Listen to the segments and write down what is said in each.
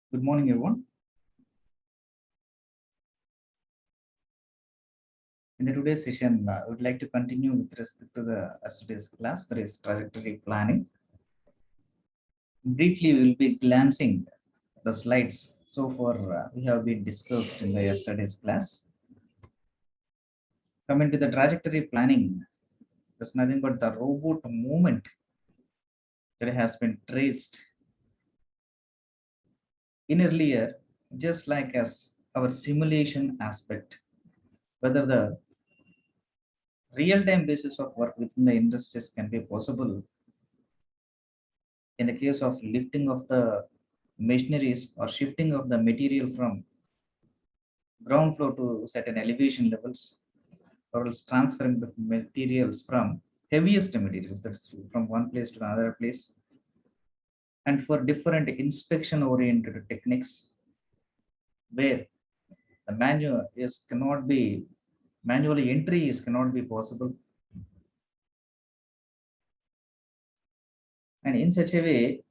Good morning, everyone. In the today's session, I would like to continue with respect to the yesterday's class, that is trajectory planning. Briefly, we will be glancing the slides. So far, we have been discussed in the yesterday's class. Coming to the trajectory planning, there's nothing but the robot movement that has been traced in earlier, just like as our simulation aspect, whether the real-time basis of work within the industries can be possible in the case of lifting of the machineries or shifting of the material from ground floor to certain elevation levels, or else transferring the materials from heaviest materials, that's from one place to another place, and for different inspection oriented techniques where the manually entry is cannot be possible, and in such a way,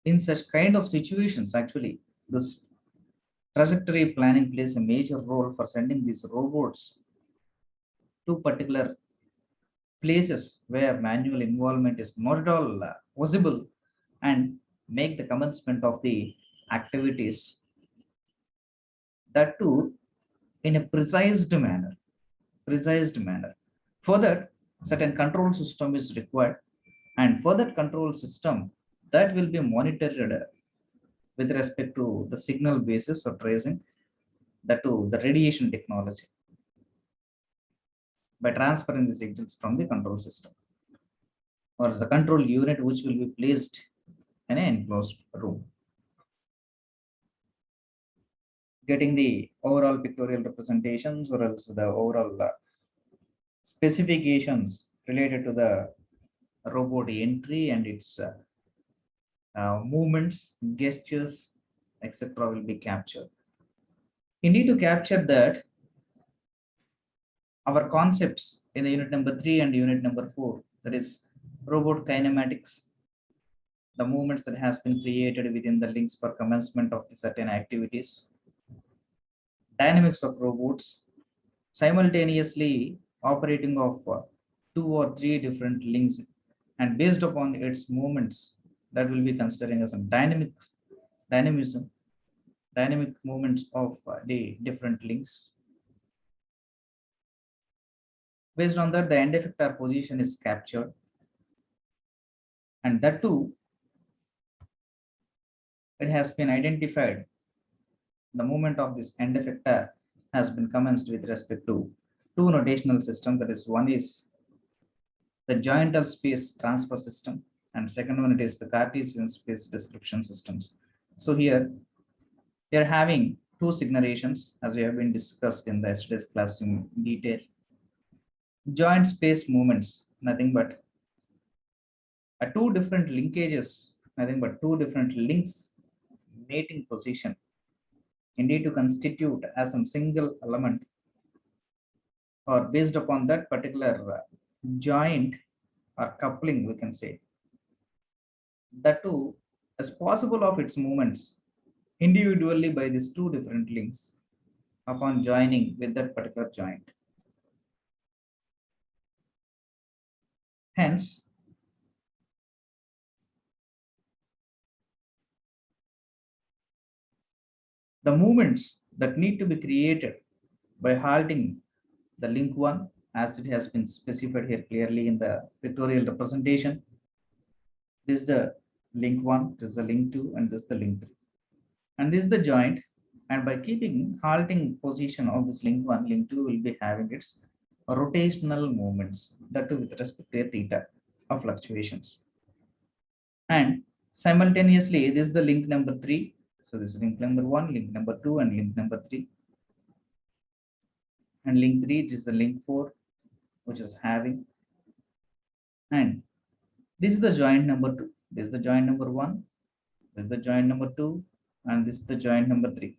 in such kind of situations, actually this trajectory planning plays a major role for sending these robots to particular places where manual involvement is not at all possible, and make the commencement of the activities, that too in a precise manner. For that, certain control system is required, and for that control system, that will be monitored with respect to the signal basis of tracing, that to the radiation technology, by transferring the signals from the control system or the control unit, which will be placed in an enclosed room. Getting the overall pictorial representations or else the overall specifications related to the robot entry and its movements, gestures, etc. will be captured. You need to capture that our concepts in the unit number 3 and unit number 4, that is robot kinematics, the movements that has been created within the links for commencement of the certain activities, dynamics of robots, simultaneously operating of two or three different links, and based upon its movements, that will be considering as a dynamism, dynamic movements of the different links. Based on that, the end effector position is captured, and that too, it has been identified. The movement of this end effector has been commenced with respect to two notational systems. That is, one is the jointal space transfer system, and second one it is the Cartesian space description systems. So here we are having two significations as we have been discussed in the yesterday's class in detail. Joint space movements, nothing but two different linkages, nothing but two different links mating position, indeed to constitute as a single element, or based upon that particular joint or coupling, we can say, that too as possible of its movements individually by these two different links upon joining with that particular joint. Hence, the movements that need to be created by halting the link 1, as it has been specified here clearly in the pictorial representation. This is the link 1, this is the link 2, and this is the link 3. And this is the joint. And by keeping halting position of this link 1, link 2 will be having its rotational movements, that too with respect to a theta of fluctuations. And simultaneously, this is the link number 3. So this is link number 1, link number 2, and link number 3. And link 3 is the link 4, which is having. And this is the joint number 2. This is the joint number 1. This is the joint number 2. And this is the joint number 3.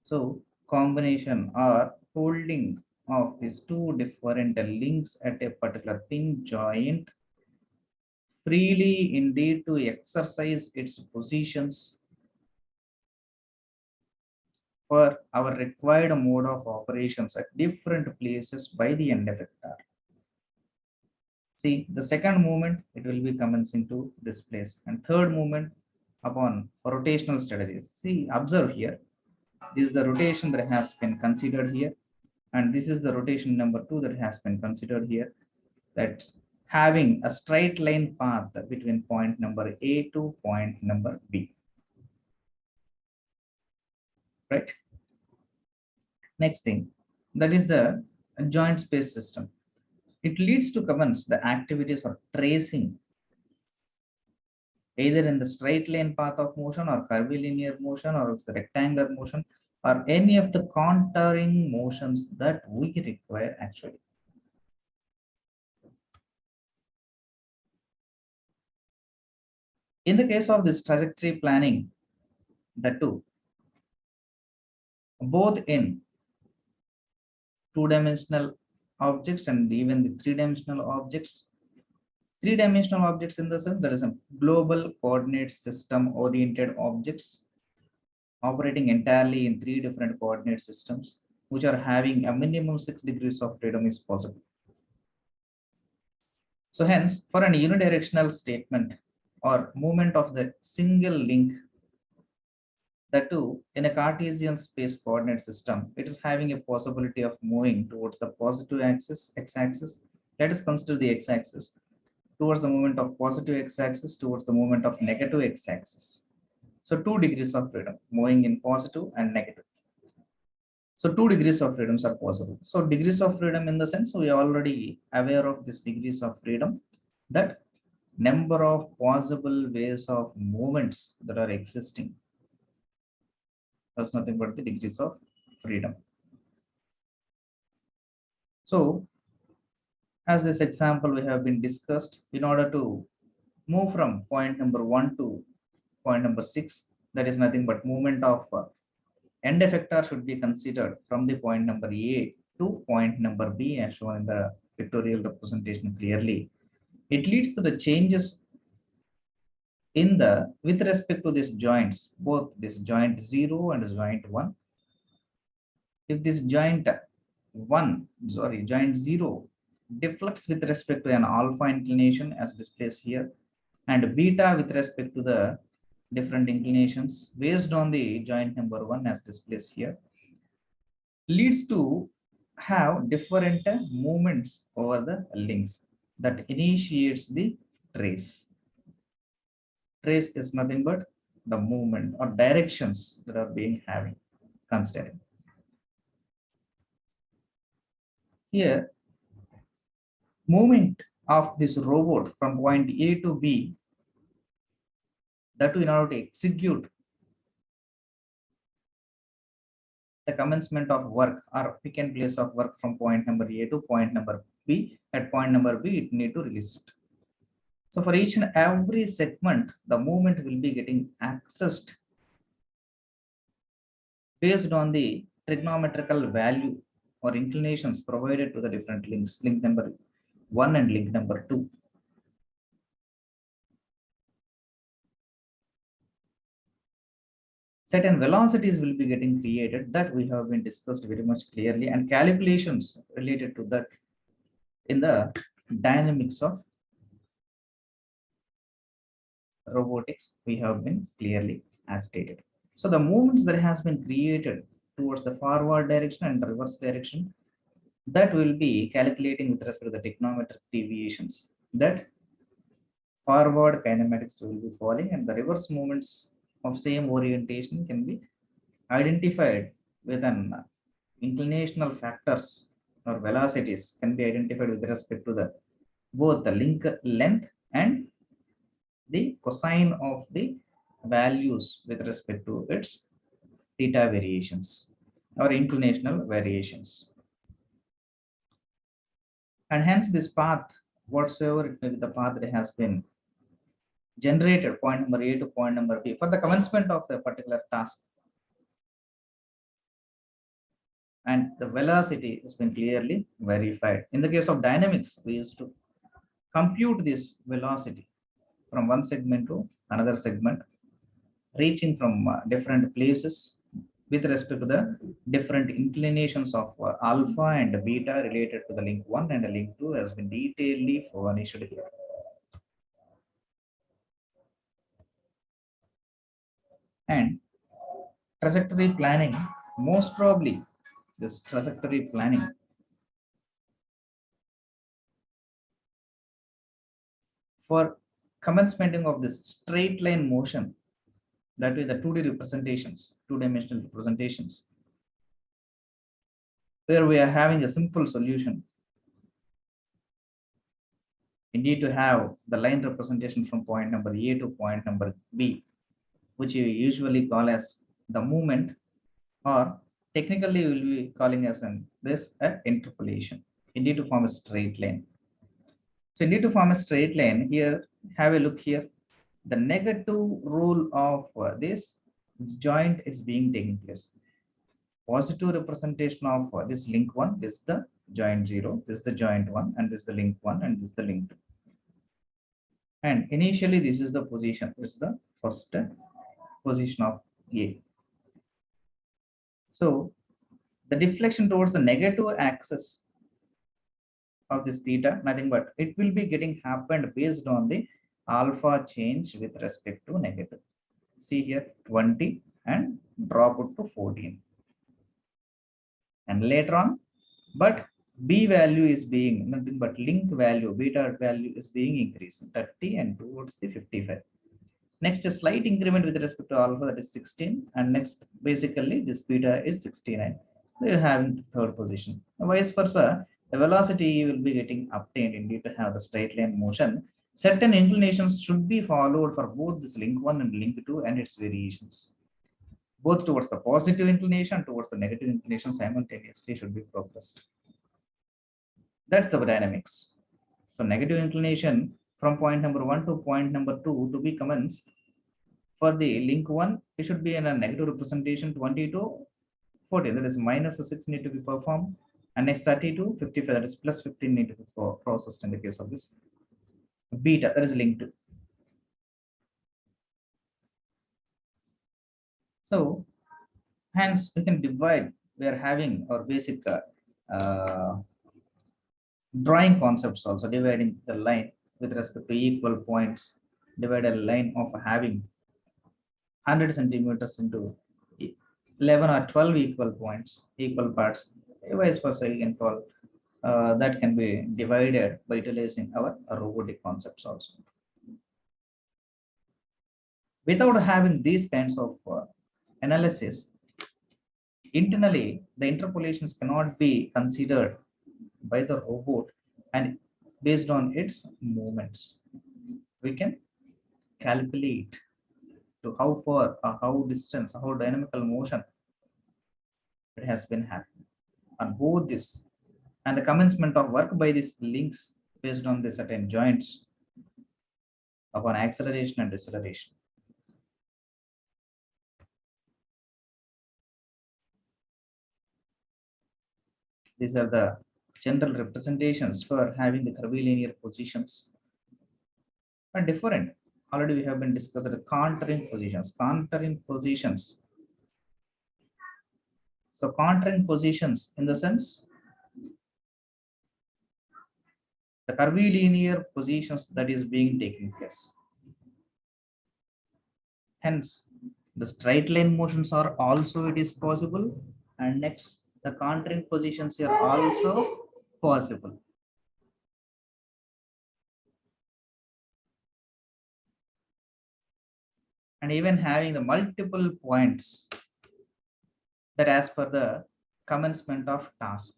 So combination or holding of these two different links at a particular pin joint freely indeed to exercise its positions for our required mode of operations at different places by the end effector. See, the second movement, it will be commencing to this place. And third movement upon rotational strategies. See, observe here. This is the rotation that has been considered here. And this is the rotation number 2 that has been considered here. That's having a straight line path between point number A to point number B. Right? Next thing, that is the joint space system. It leads to commence the activities of tracing either in the straight line path of motion or curvilinear motion or its rectangular motion or any of the contouring motions that we require actually. In the case of this trajectory planning, the two, both in two-dimensional objects and even the three-dimensional objects, three-dimensional objects in the sense there is a global coordinate system oriented objects operating entirely in three different coordinate systems, which are having a minimum 6 degrees of freedom is possible. So hence, for an unidirectional statement or movement of the single link, that too in a Cartesian space coordinate system, it is having a possibility of moving towards the positive axis, x-axis. Let us consider the x-axis towards the movement of positive x-axis towards the movement of negative x-axis. So 2 degrees of freedom moving in positive and negative. So 2 degrees of freedoms are possible. So degrees of freedom in the sense we are already aware of this degrees of freedom, that number of possible ways of movements that are existing. That's nothing but the degrees of freedom. So as this example we have been discussed, in order to move from point number 1 to point number 6, that is nothing but movement of end effector should be considered from the point number A to point number B as shown in the pictorial representation clearly. It leads to the changes in the with respect to these joints, both this joint 0 and joint 1. If this joint 0 deflects with respect to an alpha inclination as displayed here, and beta with respect to the different inclinations based on the joint number 1 as displayed here, leads to have different movements over the links that initiates the trace. Trace is nothing but the movement or directions that are being having considered. Here, movement of this robot from point A to B, that in order to execute the commencement of work or pick and place of work from point number A to point number B, at point number B, it need to release it. So for each and every segment, the movement will be getting accessed based on the trigonometrical value or inclinations provided to the different links, link number 1 and link number 2. Certain velocities will be getting created that we have been discussed very much clearly, and calculations related to that in the dynamics of robotics we have been clearly as stated. So the movements that has been created towards the forward direction and reverse direction, that will be calculating with respect to the trigonometric deviations, that forward kinematics will be falling, and the reverse movements of same orientation can be identified with an inclinational factors or velocities can be identified with respect to the both the link length and the cosine of the values with respect to its theta variations or inclinational variations. And hence this path, whatsoever it may be the path that has been generated point number A to point number B for the commencement of a particular task, and the velocity has been clearly verified. In the case of dynamics, we used to compute this velocity from one segment to another segment, reaching from different places with respect to the different inclinations of alpha and beta related to the link 1 and the link 2 has been detailedly furnished here. And trajectory planning, most probably this trajectory planning for commencement of this straight line motion, that is the 2D representations, two-dimensional representations, where we are having a simple solution. We need to have the line representation from point number A to point number B, which we usually call as the movement, or technically we'll be calling as this interpolation. You need to form a straight line. So you need to form a straight line here. Have a look here. The negative rule of this joint is being taken place. Positive representation of this link 1, this is the joint 0, this is the joint 1, and this is the link 1, and this is the link 2. And initially this is the position, this is the first position of A. So the deflection towards the negative axis of this theta, nothing but it will be getting happened based on the alpha change with respect to negative. See here 20 and drop it to 14. And later on, but B value is being nothing but link value, beta value is being increased 30 and towards the 55. Next, a slight increment with respect to alpha, that is 16, and next basically this beta is 69. We are having the third position. Vice versa, the velocity will be getting obtained indeed to have the straight line motion. Certain inclinations should be followed for both this link 1 and link 2 and its variations. Both towards the positive inclination and towards the negative inclination simultaneously should be progressed. That's the dynamics. So negative inclination from point number 1 to point number 2 to be commenced. For the link 1, it should be in a negative representation 20 to 40, that is minus 6 need to be performed, and next 30 to 55, that is plus 15 need to be processed in the case of this beta, that is linked to. So hence we can divide, we are having our basic drawing concepts also, dividing the line with respect to equal points, divide a line of having 100 centimeters into 11 or 12 equal points, equal parts, vice versa you can call, that can be divided by utilizing our robotic concepts also. Without having these kinds of analysis, internally the interpolations cannot be considered by the robot, and based on its movements we can calculate to how far or how distance, how dynamical motion it has been happening on both this, and the commencement of work by these links based on the certain joints upon acceleration and deceleration. These are the general representations for having the curvilinear positions. And different, already we have been discussed the contouring positions. Contouring positions. So contouring positions in the sense the curvilinear positions that is being taken place. Hence, the straight line motions are also it is possible, and next the contouring positions are also possible. And even having the multiple points that as per the commencement of task.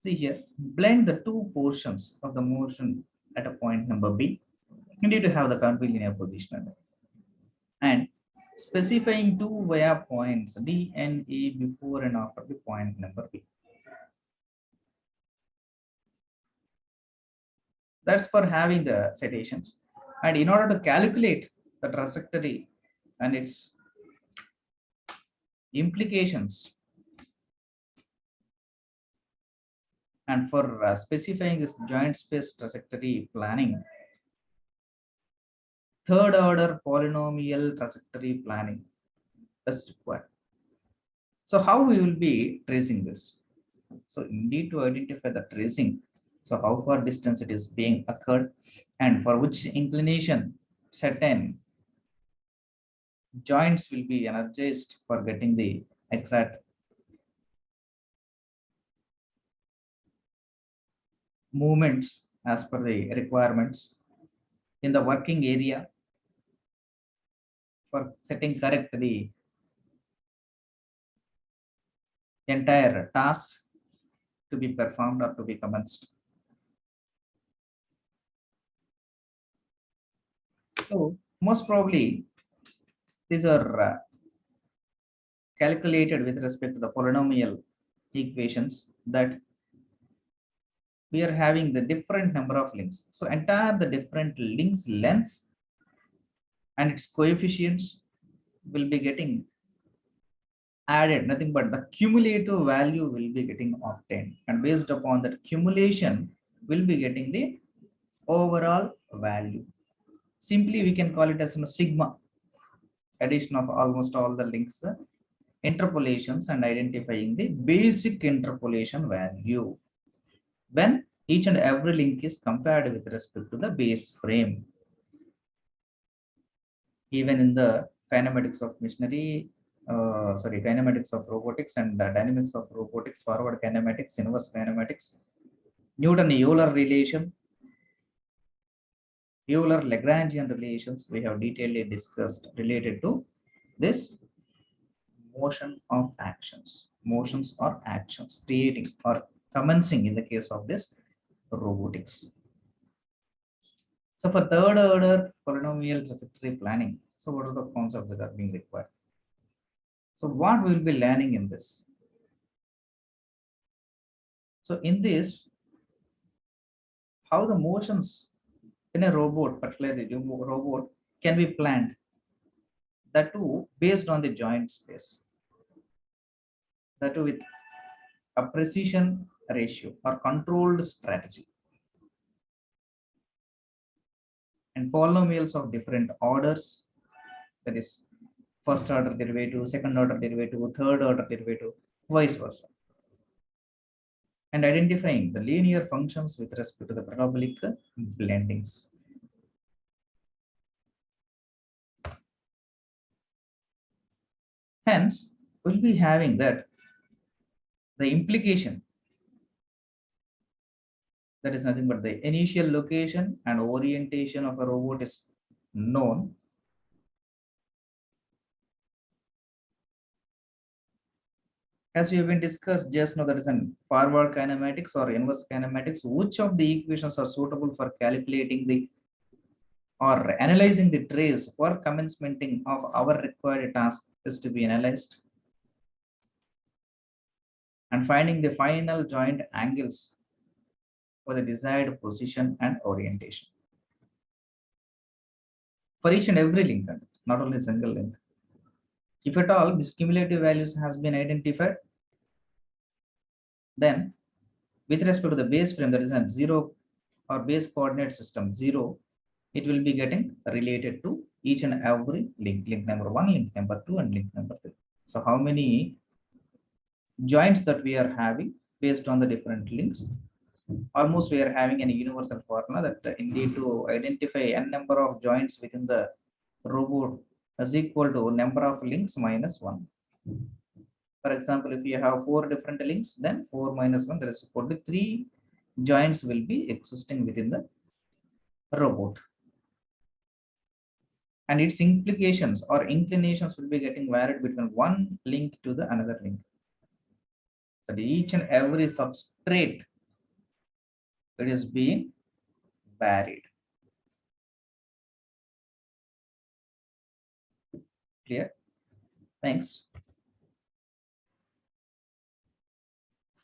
See here, blend the two portions of the motion at a point number B. You need to have the curvilinear position and specifying two via points D and E before and after the point number B. That's for having the citations. And in order to calculate the trajectory and its implications, And for specifying this joint space trajectory planning, third order polynomial trajectory planning is required. So how we will be tracing this? So you need to identify the tracing. So how far distance it is being occurred and for which inclination certain joints will be energized for getting the exact movements as per the requirements in the working area for setting correct the entire task to be performed or to be commenced. So most probably these are calculated with respect to the polynomial equations that we are having the different number of links. So entire the different links lengths and its coefficients will be getting added, nothing but the cumulative value will be getting obtained, and based upon that accumulation will be getting the overall value. Simply we can call it as a sigma addition of almost all the links interpolations and identifying the basic interpolation value when each and every link is compared with respect to the base frame. Even in the kinematics of machinery, kinematics of robotics and dynamics of robotics, forward kinematics, inverse kinematics, Newton-Euler relation, Euler-Lagrangian relations, we have detailedly discussed related to this motion of actions, motions or actions, creating or commencing in the case of this robotics. So for third order polynomial trajectory planning, so what are the concepts that are being required? So what we will be learning in this? So in this, how the motions in a robot, particularly a robot, can be planned. That too based on the joint space. That too with a precision ratio or controlled strategy. And polynomials of different orders, that is first order derivative, second order derivative, third order derivative, vice versa. And identifying the linear functions with respect to the parabolic blendings. Hence, we'll be having that the implication, that is nothing but the initial location and orientation of a robot is known. As we have been discussed just now, that is an forward kinematics or inverse kinematics, which of the equations are suitable for calculating the or analyzing the trace for commencementing of our required task is to be analyzed, and finding the final joint angles for the desired position and orientation for each and every link, not only single link. If at all this cumulative values has been identified, then with respect to the base frame, that is a zero or base coordinate system 0, it will be getting related to each and every link, link number 1, link number 2, and link number 3. So how many joints that we are having based on the different links? Almost we are having a universal formula that indeed to identify n number of joints within the robot is equal to number of links minus 1. For example, if you have 4 different links, then 4 minus 1, that is equal to 3 joints will be existing within the robot. And its implications or inclinations will be getting varied between one link to the another link. So each and every substrate, it is being varied. Clear? Thanks.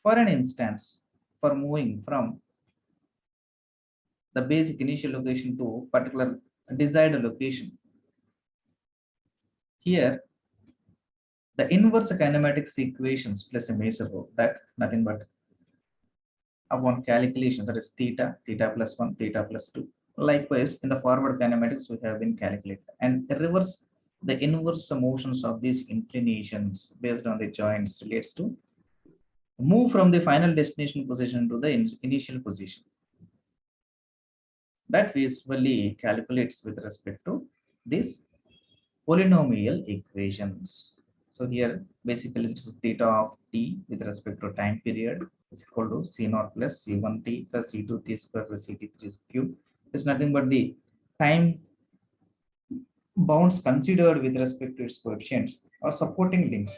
For an instance, for moving from the basic initial location to particular desired location, here the inverse kinematics equations plays a major role. That nothing but upon calculations, that is theta, theta plus 1, theta plus 2. Likewise, in the forward kinematics, we have been calculated. And the inverse motions of these inclinations based on the joints relates to move from the final destination position to the initial position. That visually calculates with respect to these polynomial equations. So here basically this is theta of t with respect to time period is equal to c naught plus c1t plus c2t square plus ct3 cube. It's nothing but the time bounds considered with respect to its coefficients or supporting links.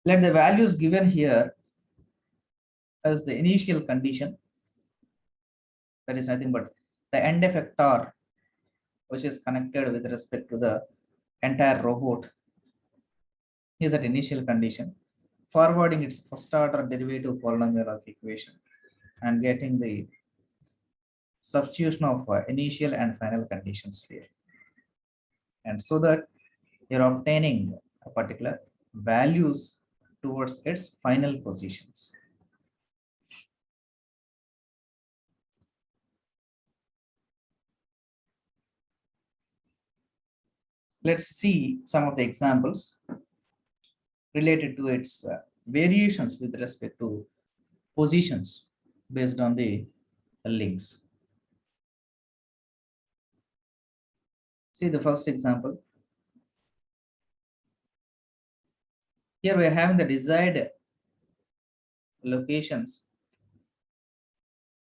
Let the values given here as the initial condition, that is nothing but the end effector which is connected with respect to the entire robot is at initial condition, forwarding its first order derivative polynomial of equation and getting the substitution of initial and final conditions here. And so that you're obtaining a particular values towards its final positions. Let's see some of the examples related to its variations with respect to positions based on the links. See the first example. Here we are having the desired locations.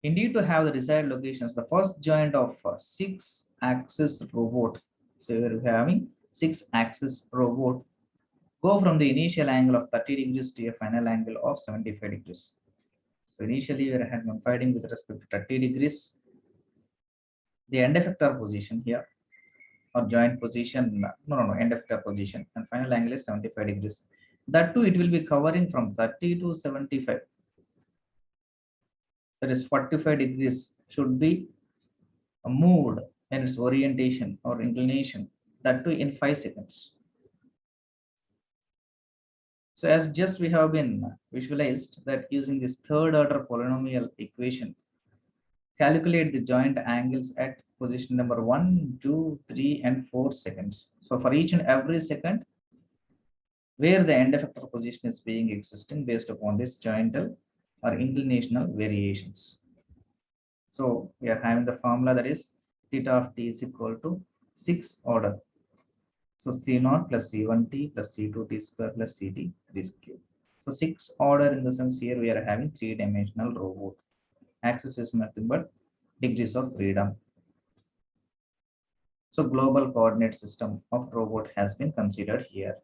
Indeed, to have the desired locations, the first joint of 6-axis robot. So we are having 6-axis robot go from the initial angle of 30 degrees to a final angle of 75 degrees. So initially we are fighting with respect to 30 degrees. The end effector position here or joint position, no, end effector position, and final angle is 75 degrees. That too, it will be covering from 30 to 75. That is 45 degrees should be moved in its orientation or inclination, that too in 5 seconds. So as just we have been visualized that using this third order polynomial equation, calculate the joint angles at position number 1, 2, 3, and 4 seconds. So for each and every second, where the end effector position is being existing based upon this jointal or inclinational variations. So we are having the formula that is theta of t is equal to 6 order. So c0 plus c1t plus c2t square plus ct3 cube. So 6 order in the sense here we are having 3-dimensional robot. Axis is nothing but degrees of freedom. So global coordinate system of robot has been considered here.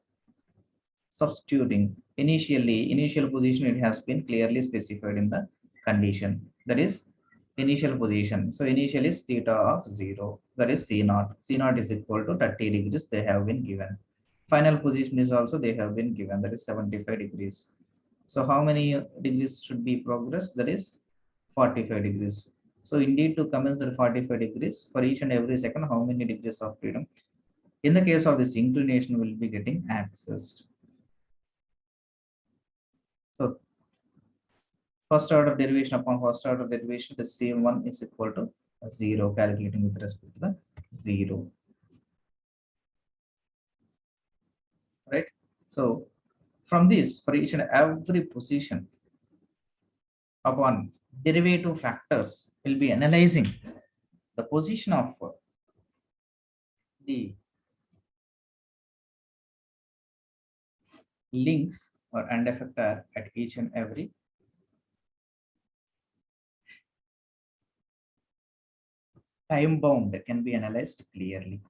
Substituting initial position, it has been clearly specified in the condition, that is initial position. So initial is theta of 0, that is c0. C0 is equal to 30 degrees, they have been given. Final position is also they have been given, that is 75 degrees. So how many degrees should be progressed? That is 45 degrees. So indeed to commence the 45 degrees for each and every second, how many degrees of freedom? In the case of this inclination will be getting accessed. So first order derivation upon first order derivation, the same one is equal to 0, calculating with respect to the 0. Right? So from this, for each and every position upon derivative factors, will be analyzing the position of the links or end effector at each and every time bound can be analyzed clearly.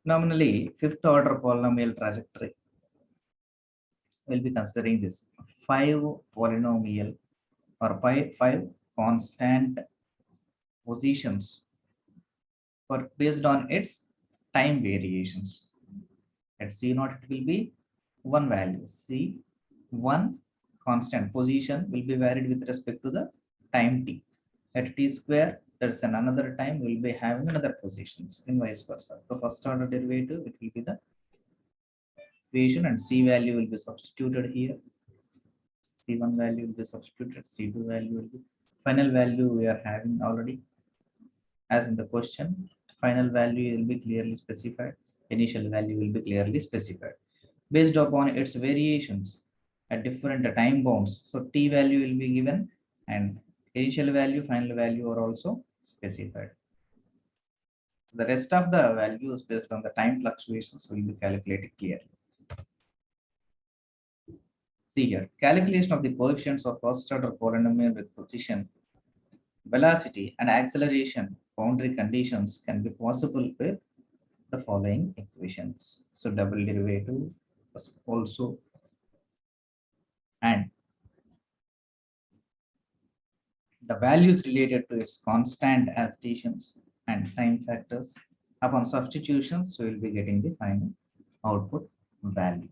Nominally, fifth order polynomial trajectory will be considering this 5 polynomial or five constant positions for based on its time variations. At c0 it will be one value, c1 constant position will be varied with respect to the time t. At t square, there's another time we'll be having another positions and vice versa. The first order derivative, it will be the equation, and C value will be substituted here. C1 value will be substituted, C2 value will be, final value we are having already as in the question. Final value will be clearly specified, initial value will be clearly specified based upon its variations at different time bounds. So T value will be given and initial value, final value are also specified. The rest of the values based on the time fluctuations will be calculated clearly. See here, calculation of the coefficients of first order polynomial with position, velocity, and acceleration boundary conditions can be possible with the following equations. So double derivative is also, and the values related to its constant as stations and time factors. Upon substitutions, we will be getting the final output value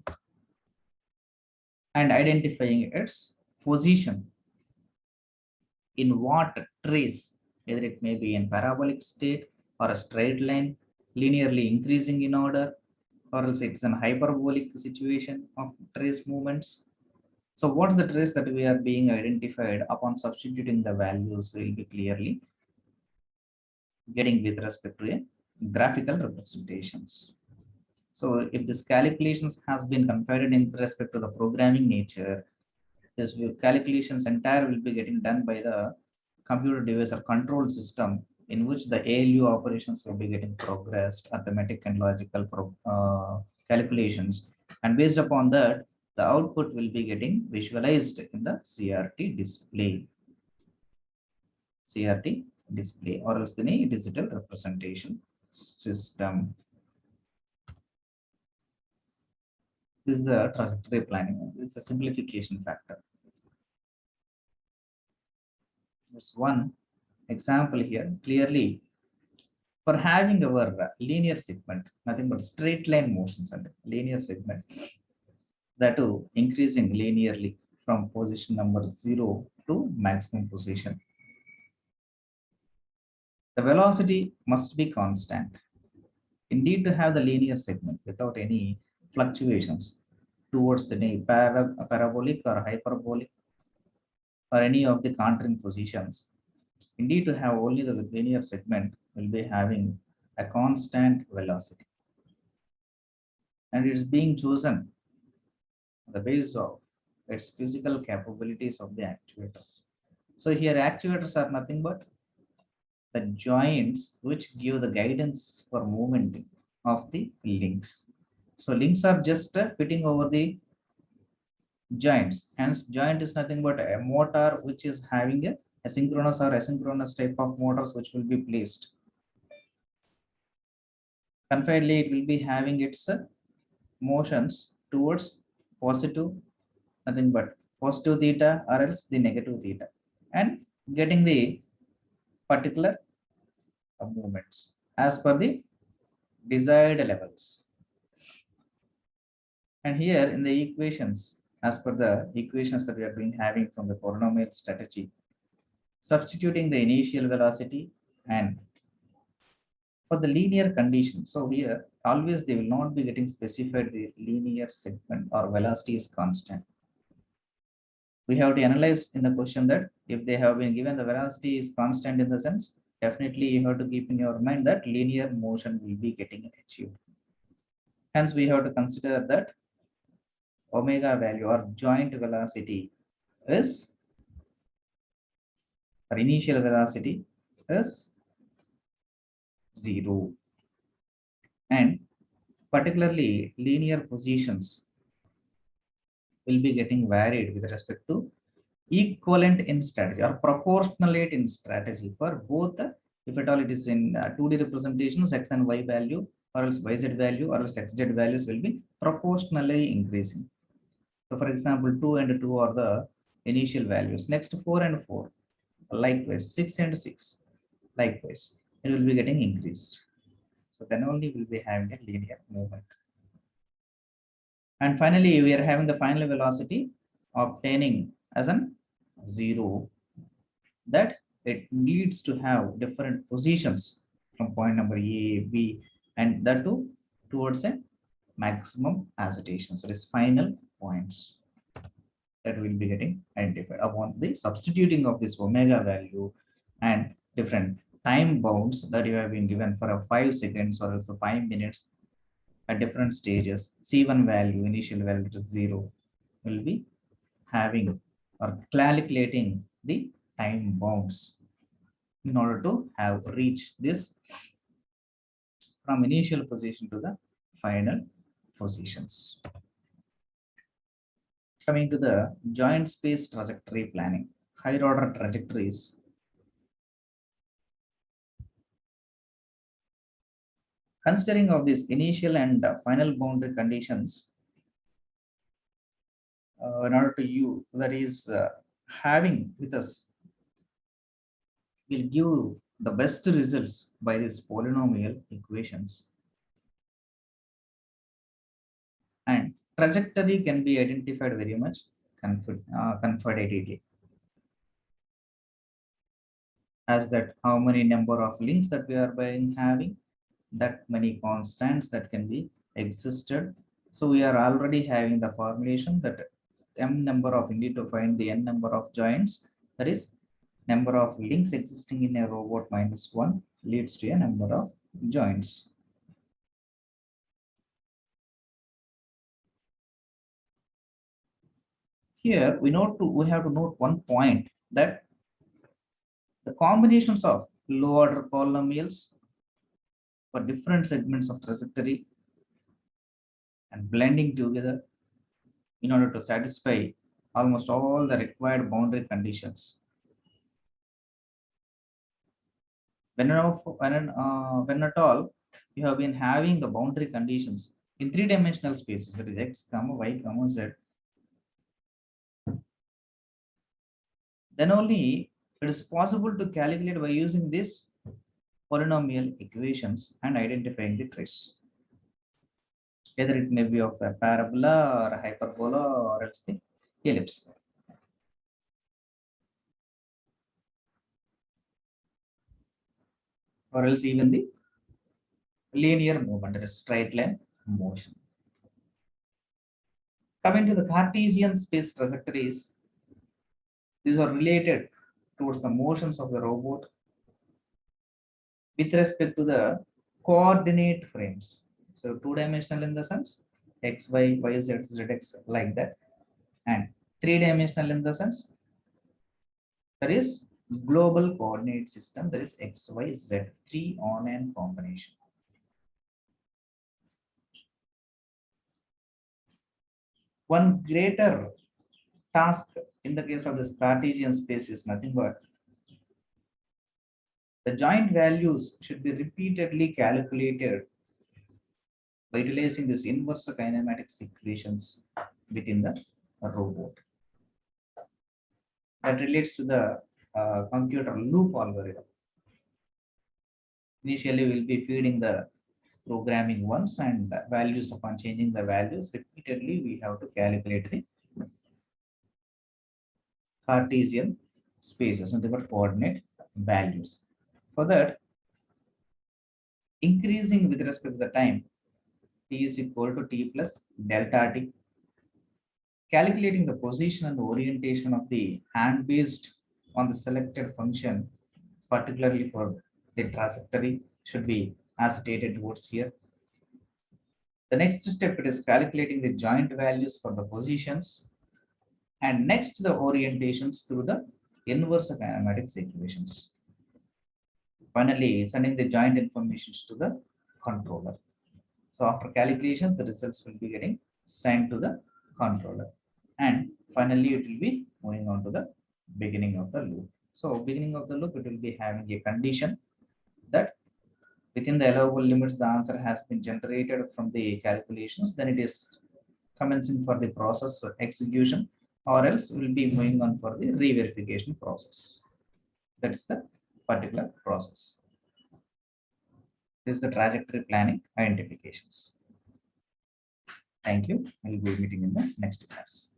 and identifying its position in what trace, either it may be in parabolic state or a straight line, linearly increasing in order, or else it's an hyperbolic situation of trace movements. So what's the trace that we are being identified upon substituting the values will be clearly getting with respect to a graphical representations. So if this calculations has been confided in respect to the programming nature, this calculations entire will be getting done by the computer device or control system in which the ALU operations will be getting progressed, arithmetic and logical calculations. And based upon that, the output will be getting visualized in the CRT display. CRT display or else the digital representation system. This is the trajectory planning. It's a simplification factor. There's one example here. Clearly, for having our linear segment, nothing but straight line motions and linear segment, that too increasing linearly from position number 0 to maximum position. The velocity must be constant. Indeed, to have the linear segment without any fluctuations towards the parabolic or hyperbolic or any of the contouring positions. Indeed, to have only the linear segment will be having a constant velocity. And it's being chosen on the basis of its physical capabilities of the actuators. So here actuators are nothing but the joints which give the guidance for movement of the links. So links are just fitting over the joints. Hence, joint is nothing but a motor which is having a synchronous or asynchronous type of motors which will be placed. Confinedly, it will be having its motions towards positive, nothing but positive theta or else the negative theta, and getting the particular movements as per the desired levels. And here in the equations, as per the equations that we have been having from the polynomial strategy, substituting the initial velocity and for the linear condition. So here always they will not be getting specified the linear segment or velocity is constant. We have to analyze in the question that if they have been given the velocity is constant in the sense, definitely you have to keep in your mind that linear motion will be getting achieved. Hence, we have to consider that omega value or joint velocity is, or initial velocity is 0. And particularly linear positions will be getting varied with respect to equivalent in strategy or proportionate in strategy for both, if at all it is in 2D representations, x and y value or else yz value or else xz values will be proportionally increasing. So for example, 2 and 2 are the initial values. Next 4 and 4, likewise 6 and 6, likewise it will be getting increased. So then only will be having a linear movement. And finally, we are having the final velocity obtaining as an 0, that it needs to have different positions from point number A, B, and that too towards a maximum agitation. So this final points that will be getting identified upon the substituting of this omega value and different time bounds that you have been given for a 5 seconds or also 5 minutes at different stages. C1 value, initial value to 0, will be having or calculating the time bounds in order to have reached this from initial position to the final positions. Coming to the joint space trajectory planning, higher order trajectories. Considering of these initial and final boundary conditions, in order to you that is having with us will give the best results by these polynomial equations, and trajectory can be identified very much comfortably as that how many number of links that we are buying having, that many constants that can be existed. So we are already having the formulation that m number of, you need to find the n number of joints, that is number of links existing in a robot minus 1 leads to a number of joints. Here we have to note one point, that the combinations of low order polynomials for different segments of trajectory and blending together in order to satisfy almost all the required boundary conditions. When at all you have been having the boundary conditions in three-dimensional spaces, that is x comma y comma z, then only it is possible to calculate by using this polynomial equations and identifying the trace. Either it may be of a parabola or a hyperbola or else the ellipse. Or else even the linear movement, that is straight line motion. Coming to the Cartesian space trajectories, these are related towards the motions of the robot with respect to the coordinate frames. So two-dimensional in the sense x, y, y, z, z, x, like that, and three-dimensional in the sense there is global coordinate system, there is x, y, z, three on and combination. One greater task in the case of this Cartesian space is nothing but the joint values should be repeatedly calculated by utilizing this inverse kinematics equations within the robot. That relates to the computer loop algorithm. Initially, we'll be feeding the programming once, and values, upon changing the values repeatedly, we have to calculate the Cartesian spaces and their coordinate values. For that, increasing with respect to the time, t is equal to t plus delta t. Calculating the position and orientation of the hand based on the selected function, particularly for the trajectory, should be as stated towards here. The next step it is calculating the joint values for the positions, and next the orientations through the inverse kinematics equations. Finally, sending the joint informations to the controller. So after calculation, the results will be getting sent to the controller. And finally, it will be moving on to the beginning of the loop. So beginning of the loop, it will be having a condition that within the allowable limits, the answer has been generated from the calculations. Then it is commencing for the process execution, or else we will be moving on for the re-verification process. That's the particular process. This is the trajectory planning identifications. Thank you. We'll be meeting in the next class.